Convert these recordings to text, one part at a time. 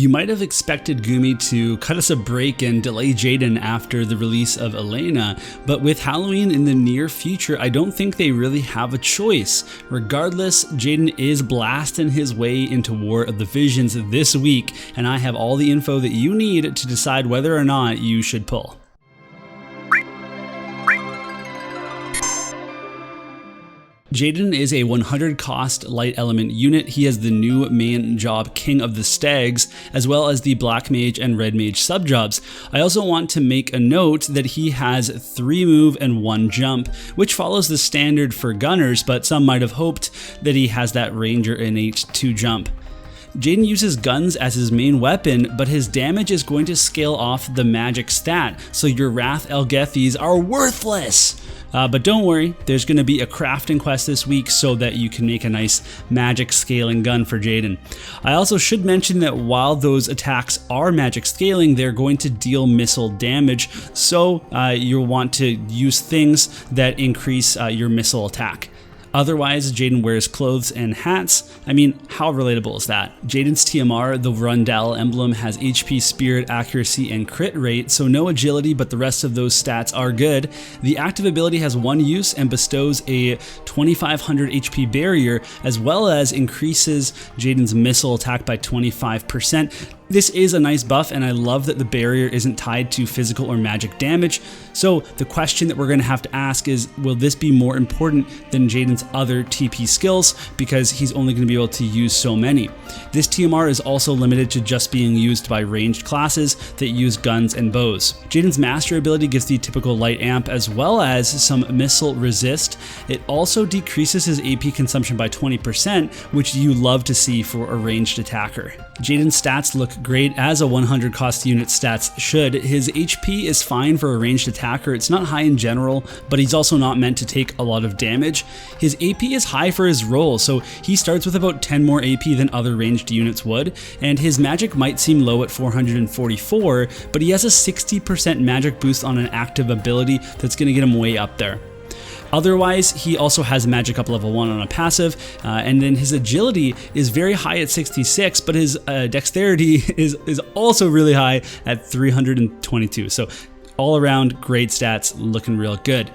You might have expected Gumi to cut us a break and delay Jayden after the release of Elena, but with Halloween in the near future, I don't think they really have a choice. Regardless, Jayden is blasting his way into War of the Visions this week, and I have all the info that you need to decide whether or not you should pull. Jayden is a 100 cost light element unit. He has the new main job King of the Stags, as well as the Black Mage and Red Mage subjobs. I also want to make a note that he has 3 move and 1 jump, which follows the standard for gunners, but some might have hoped that he has that Ranger innate 2 jump. Jayden uses guns as his main weapon, but his damage is going to scale off the magic stat, so your Wrath Elgethys are worthless! But don't worry, there's going to be a crafting quest this week so that you can make a nice magic scaling gun for Jayden. I also should mention that while those attacks are magic scaling, they're going to deal missile damage, so you'll want to use things that increase your missile attack. Otherwise, Jayden wears clothes and hats. I mean, how relatable is that? Jayden's TMR, the Rundall emblem, has HP, Spirit, Accuracy, and Crit rate, so no agility, but the rest of those stats are good. The active ability has 1 use and bestows a 2500 HP barrier, as well as increases Jayden's missile attack by 25%. This is a nice buff, and I love that the barrier isn't tied to physical or magic damage. So the question that we're going to have to ask is, will this be more important than Jayden's other TP skills, because he's only going to be able to use so many? This TMR is also limited to just being used by ranged classes that use guns and bows. Jayden's master ability gives the typical light amp as well as some missile resist. It also decreases his AP consumption by 20%, which you love to see for a ranged attacker. Jayden's stats look great as a 100 cost unit stats should. His HP is fine for a ranged attacker. It's not high in general, but he's also not meant to take a lot of damage. His AP is high for his role, so he starts with about 10 more AP than other ranged units would, and his magic might seem low at 444, but he has a 60% magic boost on an active ability that's going to get him way up there. Otherwise, he also has magic up level 1 on a passive, and then his agility is very high at 66, but his dexterity is also really high at 322. So all around great stats, looking real good.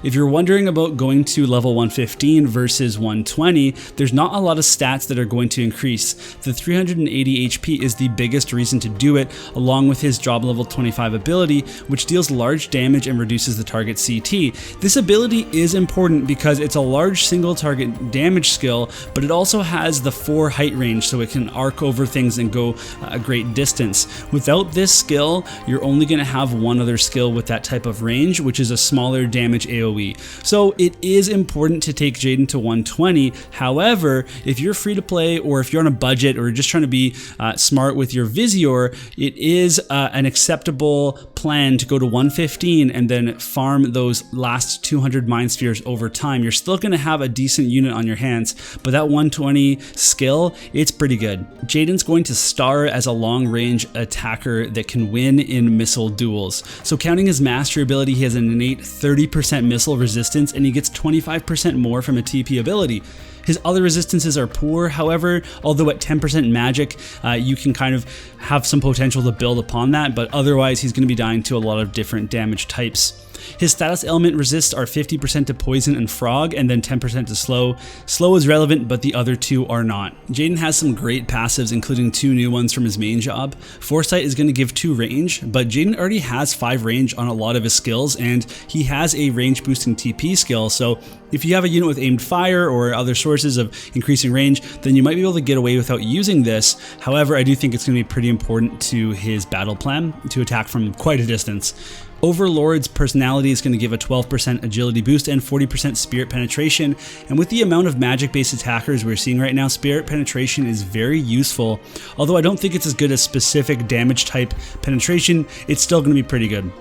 If you're wondering about going to level 115 versus 120, there's not a lot of stats that are going to increase. The 380 HP is the biggest reason to do it, along with his job level 25 ability, which deals large damage and reduces the target CT. This ability is important because it's a large single target damage skill, but it also has the 4 height range, so it can arc over things and go a great distance. Without this skill, you're only going to have one other skill with that type of range, which is a smaller damage AoE. So it is important to take Jayden to 120. However, if you're free to play, or if you're on a budget, or just trying to be smart with your Visior, it is an acceptable plan to go to 115 and then farm those last 200 Mind Spheres over time. You're still going to have a decent unit on your hands, but that 120 skill, it's pretty good. Jayden's going to star as a long-range attacker that can win in missile duels. So counting his master ability, he has an innate 30% missile resistance, and he gets 25% more from a TP ability. His other resistances are poor, however, although at 10% magic, you can kind of have some potential to build upon that, but otherwise he's going to be dying to a lot of different damage types. His status element resists are 50% to poison and frog, and then 10% to slow. Slow is relevant, but the other 2 are not. Jayden has some great passives, including 2 new ones from his main job. Foresight is going to give 2 range, but Jayden already has 5 range on a lot of his skills, and he has a range boosting TP skill, so if you have a unit with aimed fire or other sources of increasing range, then you might be able to get away without using this. However, I do think it's going to be pretty important to his battle plan to attack from quite a distance. Overlord's personality is going to give a 12% agility boost and 40% spirit penetration, and with the amount of magic-based attackers we're seeing right now, spirit penetration is very useful. Although I don't think it's as good as specific damage type penetration, it's still going to be pretty good.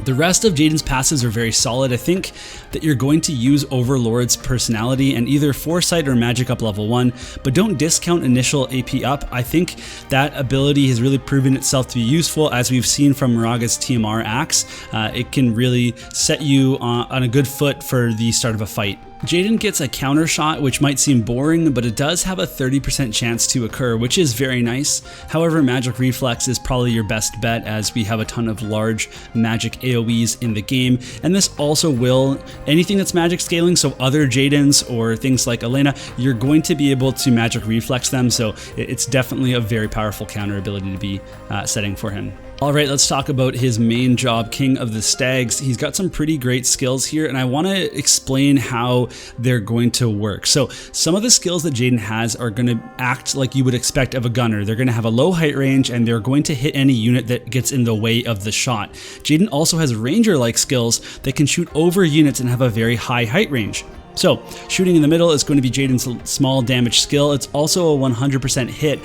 The rest of Jayden's passives are very solid. I think that you're going to use Overlord's personality and either Foresight or Magic up level 1, but don't discount initial AP up. I think that ability has really proven itself to be useful, as we've seen from Miraga's TMR axe. It can really set you on a good foot for the start of a fight. Jayden gets a counter shot, which might seem boring, but it does have a 30% chance to occur, which is very nice. However, Magic Reflex is probably your best bet, as we have a ton of large magic AoEs in the game, and this also will, anything that's magic scaling, so other Jaydens or things like Elena, you're going to be able to Magic Reflex them, so it's definitely a very powerful counter ability to be setting for him. Alright, let's talk about his main job, King of the Stags. He's got some pretty great skills here, and I want to explain how they're going to work. So some of the skills that Jayden has are going to act like you would expect of a gunner. They're going to have a low height range, and they're going to hit any unit that gets in the way of the shot. Jayden also has ranger-like skills that can shoot over units and have a very high height range. So, shooting in the middle is going to be Jayden's small damage skill. It's also a 100% hit.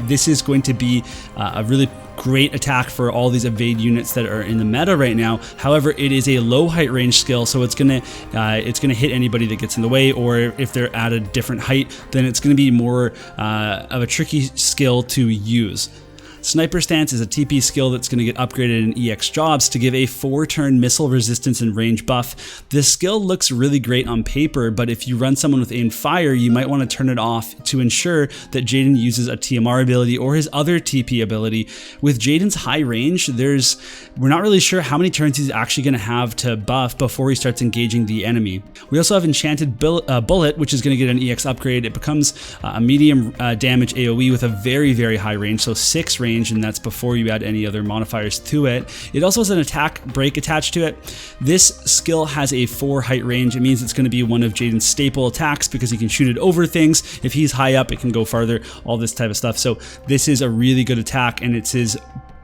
This is going to be a really great attack for all these evade units that are in the meta right now. However, it is a low height range skill, so it's gonna hit anybody that gets in the way, or if they're at a different height, then it's gonna be more of a tricky skill to use. Sniper Stance is a TP skill that's going to get upgraded in EX jobs to give a 4-turn missile resistance and range buff. This skill looks really great on paper, but if you run someone with aimed fire, you might want to turn it off to ensure that Jayden uses a TMR ability or his other TP ability. With Jayden's high range, we're not really sure how many turns he's actually going to have to buff before he starts engaging the enemy. We also have Enchanted Bullet, which is going to get an EX upgrade. It becomes a medium damage AoE with a very, very high range, so 6 range, and that's before you add any other modifiers to it. It also has an attack break attached to it. This skill has a 4 height range. It means it's going to be one of Jayden's staple attacks because he can shoot it over things. If he's high up, it can go farther, all this type of stuff. So this is a really good attack, and it's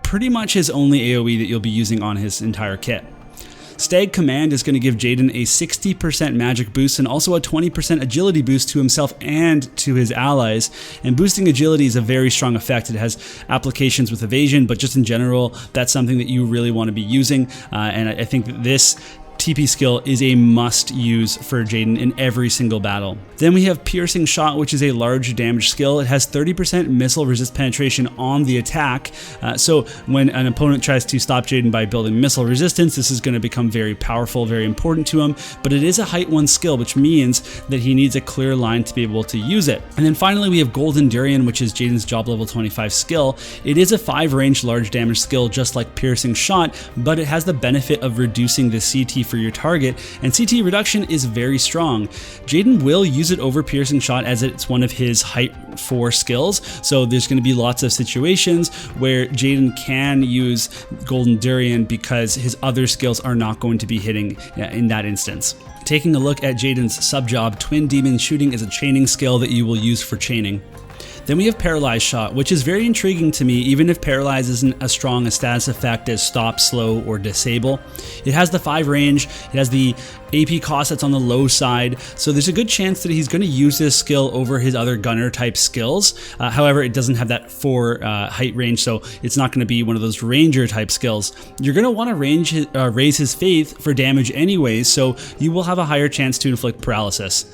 pretty much his only AoE that you'll be using on his entire kit. Stag Command is going to give Jayden a 60% magic boost and also a 20% agility boost to himself and to his allies. And boosting agility is a very strong effect. It has applications with evasion, but just in general, that's something that you really want to be using. And I think that this TP skill is a must use for Jayden in every single battle. Then we have Piercing Shot, which is a large damage skill. It has 30% missile resist penetration on the attack. So when an opponent tries to stop Jayden by building missile resistance, this is going to become very powerful, very important to him. But it is a height 1 skill, which means that he needs a clear line to be able to use it. And then finally, we have Golden Durian, which is Jayden's job level 25 skill. It is a 5 range large damage skill, just like Piercing Shot, but it has the benefit of reducing the CT for your target, and CT reduction is very strong. Jayden will use it over Piercing Shot as it's one of his height 4 skills, so there's going to be lots of situations where Jayden can use Golden Durian because his other skills are not going to be hitting in that instance. Taking a look at Jayden's sub-job, Twin Demon Shooting is a chaining skill that you will use for chaining. Then we have Paralyzed Shot, which is very intriguing to me, even if Paralyze isn't as strong a status effect as Stop, Slow, or Disable. It has the 5 range, it has the AP cost that's on the low side, so there's a good chance that he's going to use this skill over his other gunner type skills. However, it doesn't have that 4 height range, so it's not going to be one of those ranger type skills. You're going to want to raise his faith for damage anyways, so you will have a higher chance to inflict paralysis.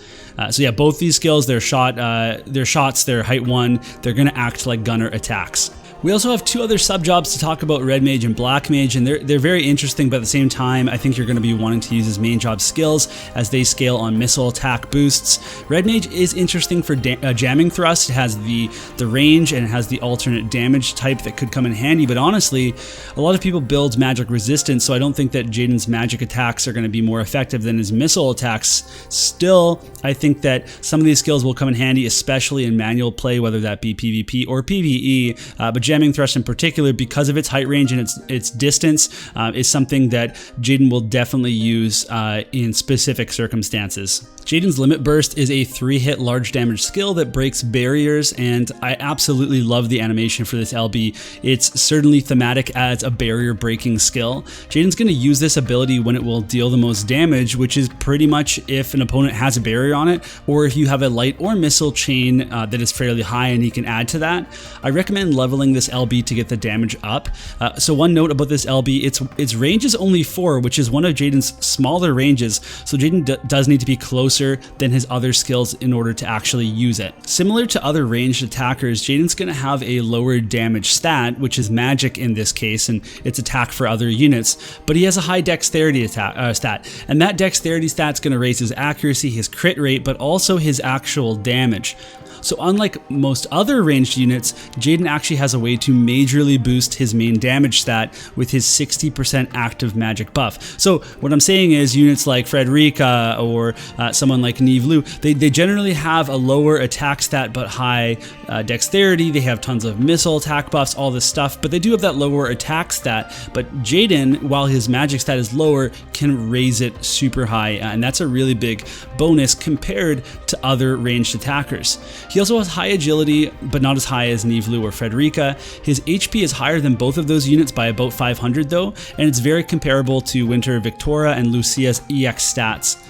So yeah, both these skills, they're shots, they're height 1, they're going to act like gunner attacks. We also have 2 other sub-jobs to talk about, Red Mage and Black Mage, and they're very interesting, but at the same time, I think you're going to be wanting to use his main job skills as they scale on missile attack boosts. Red Mage is interesting for jamming thrust. It has the range and it has the alternate damage type that could come in handy, but honestly, a lot of people build magic resistance, so I don't think that Jayden's magic attacks are going to be more effective than his missile attacks. Still, I think that some of these skills will come in handy, especially in manual play, whether that be PvP or PvE, but jamming thrust in particular, because of its height range and its distance, is something that Jayden will definitely use in specific circumstances. Jayden's Limit Burst is a 3-hit large damage skill that breaks barriers, and I absolutely love the animation for this LB. It's certainly thematic as a barrier breaking skill. Jayden's going to use this ability when it will deal the most damage, which is pretty much if an opponent has a barrier on it, or if you have a light or missile chain that is fairly high and he can add to that. I recommend leveling this LB to get the damage up. So one note about this LB, its range is only 4, which is one of Jayden's smaller ranges, so Jayden does need to be closer than his other skills in order to actually use it. Similar to other ranged attackers, Jayden's going to have a lower damage stat, which is magic in this case, and it's attack for other units, but he has a high dexterity stat, and that dexterity stat's going to raise his accuracy, his crit rate, but also his actual damage. So unlike most other ranged units, Jayden actually has a way to majorly boost his main damage stat with his 60% active magic buff. So what I'm saying is units like Frederica or someone like Nivlu, they generally have a lower attack stat but high dexterity. They have tons of missile attack buffs, all this stuff, but they do have that lower attack stat. But Jayden, while his magic stat is lower, can raise it super high, and that's a really big bonus compared to other ranged attackers. He also has high agility, but not as high as Nivlu or Frederica. His HP is higher than both of those units by about 500 though, and it's very comparable to Winter Victoria and Lucia's EX stats.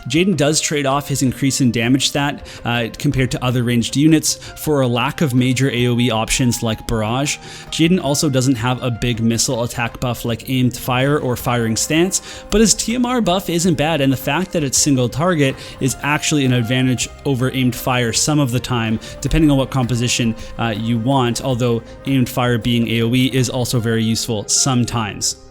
Jayden does trade off his increase in damage stat compared to other ranged units for a lack of major AoE options like Barrage. Jayden also doesn't have a big missile attack buff like Aimed Fire or Firing Stance, but his TMR buff isn't bad, and the fact that it's single target is actually an advantage over Aimed Fire some of the time, depending on what composition you want, although Aimed Fire being AoE is also very useful sometimes.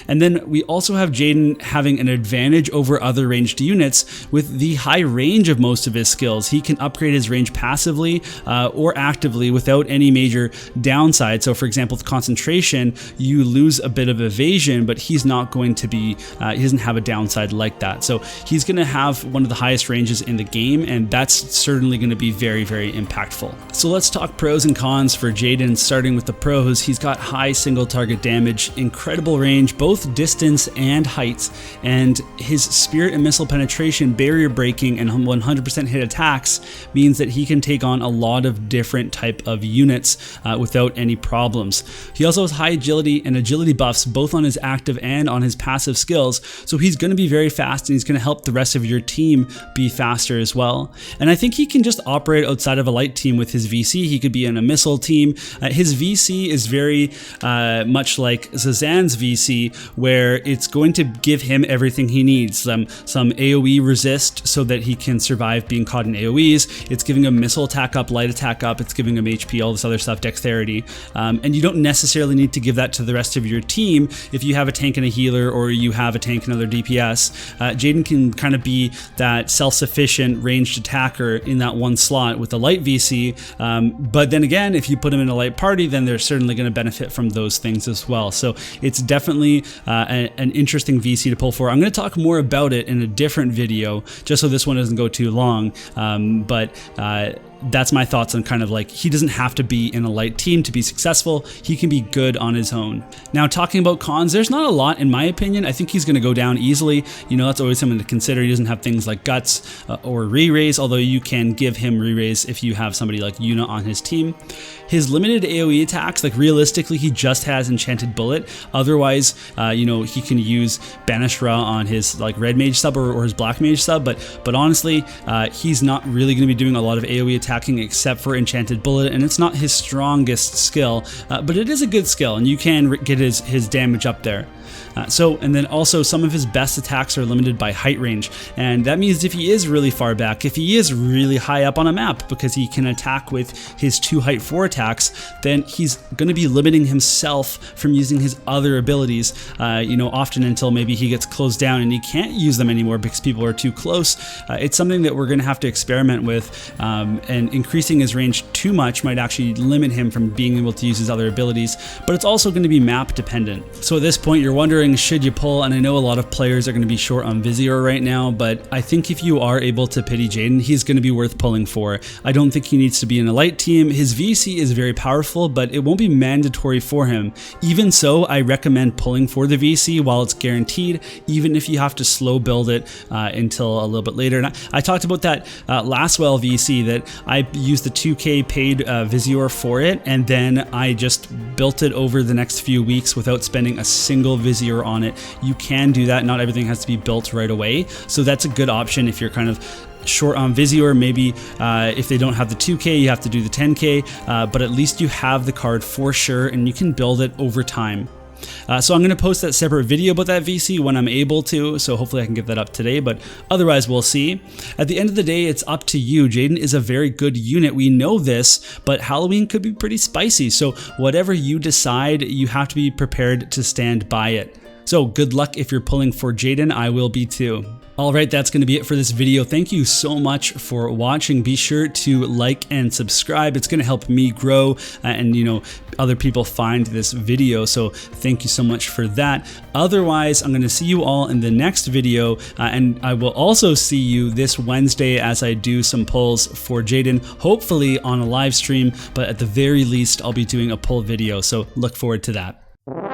And then we also have Jayden having an advantage over other ranged units with the high range of most of his skills. He can upgrade his range passively or actively without any major downside. So for example, with concentration, you lose a bit of evasion, but he's not going to be, he doesn't have a downside like that. So he's going to have one of the highest ranges in the game, and that's certainly going to be very, very impactful. So let's talk pros and cons for Jayden, starting with the pros. He's got high single target damage, incredible range, both distance and height, and his spirit and missile penetration, barrier breaking, and 100% hit attacks means that he can take on a lot of different type of units without any problems. He also has high agility and agility buffs both on his active and on his passive skills, so he's going to be very fast, and he's going to help the rest of your team be faster as well. And I think he can just operate outside of a light team with his VC. He could be in a missile team. His VC is very much like Zazan's VC, where it's going to give him everything he needs. Some AoE resist so that he can survive being caught in AoEs. It's giving him missile attack up, light attack up, it's giving him HP, all this other stuff, dexterity. And you don't necessarily need to give that to the rest of your team if you have a tank and a healer, or you have a tank and another DPS. Jayden can kind of be that self-sufficient ranged attacker in that one slot with the light VC. But then again, if you put him in a light party, then they're certainly going to benefit from those things as well. So it's definitely an interesting VC to pull for. I'm going to talk more about it in a different video, just so this one doesn't go too long. That's my thoughts on kind of like, he doesn't have to be in a light team to be successful. He can be good on his own. Now, talking about cons, there's not a lot in my opinion. I think he's going to go down easily. You know, that's always something to consider. He doesn't have things like guts or re-raise, although you can give him re-raise if you have somebody like Yuna on his team. His limited AoE attacks, like realistically, he just has Enchanted Bullet. Otherwise, you know, he can use Banish Ra on his like red mage sub or his black mage sub, but honestly, he's not really going to be doing a lot of AoE attacking except for Enchanted Bullet, and it's not his strongest skill, but it is a good skill, and you can get his damage up there. And then also some of his best attacks are limited by height range, and that means if he is really far back, if he is really high up on a map because he can attack with his 2 height 4 attacks, then he's going to be limiting himself from using his other abilities, you know, often until maybe he gets closed down and he can't use them anymore because people are too close. It's something that we're going to have to experiment with, and increasing his range too much might actually limit him from being able to use his other abilities, but it's also going to be map dependent. So at this point, you're wondering, should you pull? And I know a lot of players are going to be short on Vizier right now, but I think if you are able to pity Jayden, he's going to be worth pulling for. I don't think he needs to be in a light team. His VC is very powerful, but it won't be mandatory for him. Even so, I recommend pulling for the VC while it's guaranteed, even if you have to slow build it until a little bit later. And I talked about that last well VC, that I used the 2K paid Vizier for it, and then I just built it over the next few weeks without spending a single Vizier on it. You can do that. Not everything has to be built right away, so that's a good option if you're kind of short on Visior, maybe if they don't have the 2K, you have to do the 10K, but at least you have the card for sure and you can build it over time. So I'm going to post that separate video about that VC when I'm able to, so hopefully I can get that up today, but otherwise we'll see. At the end of the day, it's up to you. Jayden is a very good unit, we know this, but Halloween could be pretty spicy, so whatever you decide, you have to be prepared to stand by it. So good luck if you're pulling for Jayden, I will be too. Alright, that's going to be it for this video. Thank you so much for watching. Be sure to like and subscribe. It's going to help me grow and, you know, other people find this video. So thank you so much for that. Otherwise, I'm going to see you all in the next video. And I will also see you this Wednesday as I do some pulls for Jayden, hopefully on a live stream. But at the very least, I'll be doing a pull video. So look forward to that.